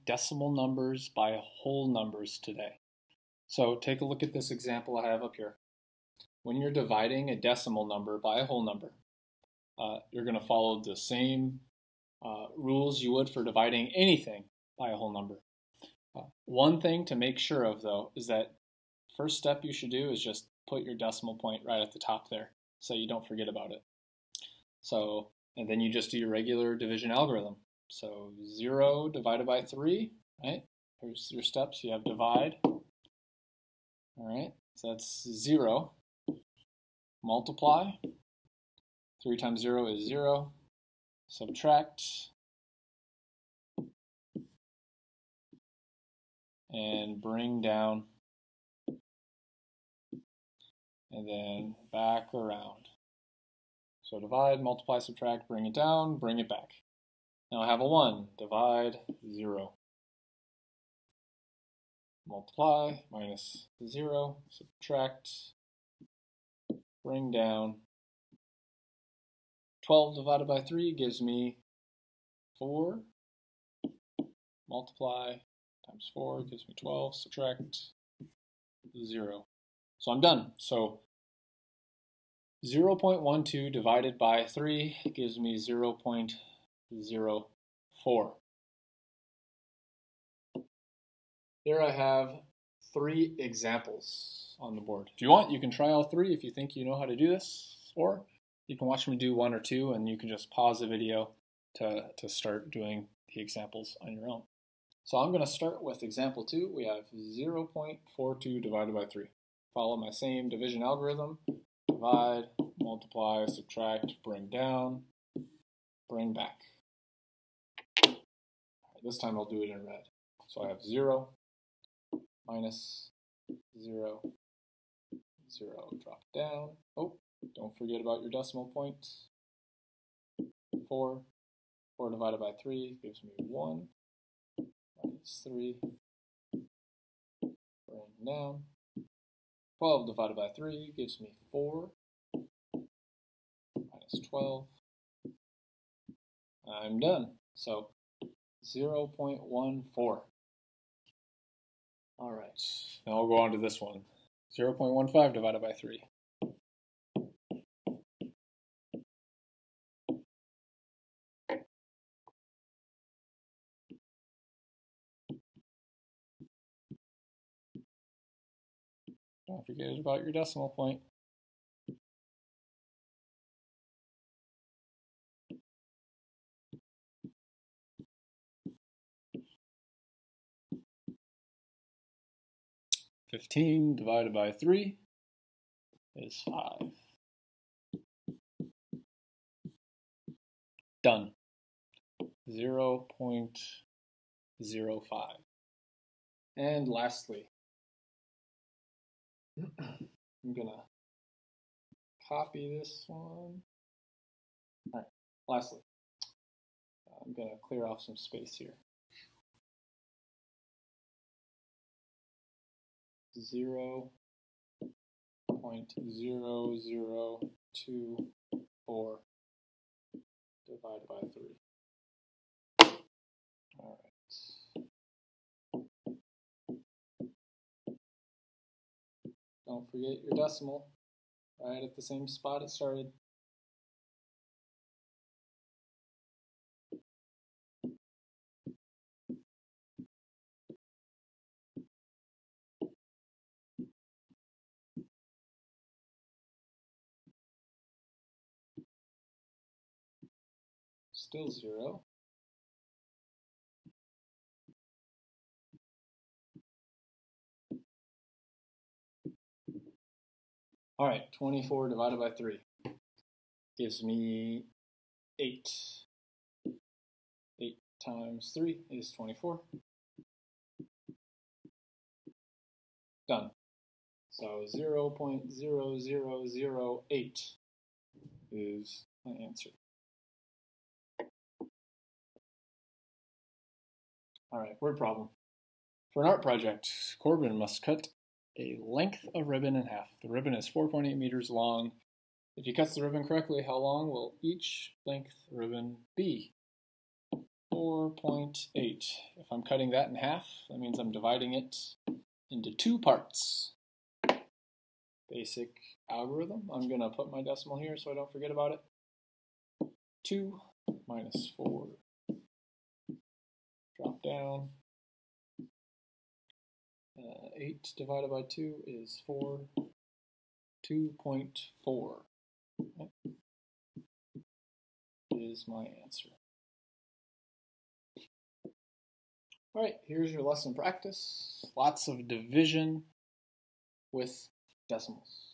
decimal numbers by whole numbers today. So take a look at this example I have up here. When you're dividing a decimal number by a whole number, you're going to follow the same rules you would for dividing anything by a whole number. One thing to make sure of, though, is that first step you should do is just put your decimal point right at the top there so you don't forget about it. So, and then you just do your regular division algorithm. So 0 divided by 3, right? Here's your steps. You have divide. All right, so that's 0. Multiply. 3 times 0 is 0. Subtract. And bring down. And then back around. So divide, multiply, subtract, bring it down, bring it back. Now I have a 1. Divide, 0. Multiply, minus 0. Subtract, bring down. 12 divided by 3 gives me 4. Multiply times 4 gives me 12. Subtract 0. So I'm done. So 0.12 divided by 3 gives me 0.04. Here I have 3 examples on the board. If you want, you can try all 3 if you think you know how to do this, or you can watch me do 1 or 2 and you can just pause the video to start doing the examples on your own. So I'm going to start with example 2. We have 0.42 divided by 3. Follow my same division algorithm. Divide, multiply, subtract, bring down, bring back. This time I'll do it in red. So I have 0, minus 0, 0, drop it down. Oh, don't forget about your decimal point. 4, 4 divided by 3 gives me 1, minus 3, bring down. 12 divided by 3 gives me 4, minus 12. I'm done. So 0.14. All right, now I'll go on to this one. 0.15 divided by 3. Don't forget about your decimal point. $15 divided by 3 is 5. Done. 0.05. And lastly, I'm going to copy this one. All right, lastly, I'm going to clear off some space here. 0.0024 divided by 3. All right. Don't forget your decimal, right at the same spot it started. Still 0. All right, 24 divided by 3 gives me 8. 8 times 3 is 24. Done. So 0.0008 is my answer. All right, word problem. For an art project, Corbin must cut a length of ribbon in half. The ribbon is 4.8 meters long. If he cuts the ribbon correctly, how long will each length ribbon be? 4.8. If I'm cutting that in half, that means I'm dividing it into 2 parts. Basic algorithm. I'm going to put my decimal here so I don't forget about it. 2 minus 4. Drop down. 8 divided by 2 is 4. 2.4 is my answer. All right, here's your lesson practice. Lots of division with decimals.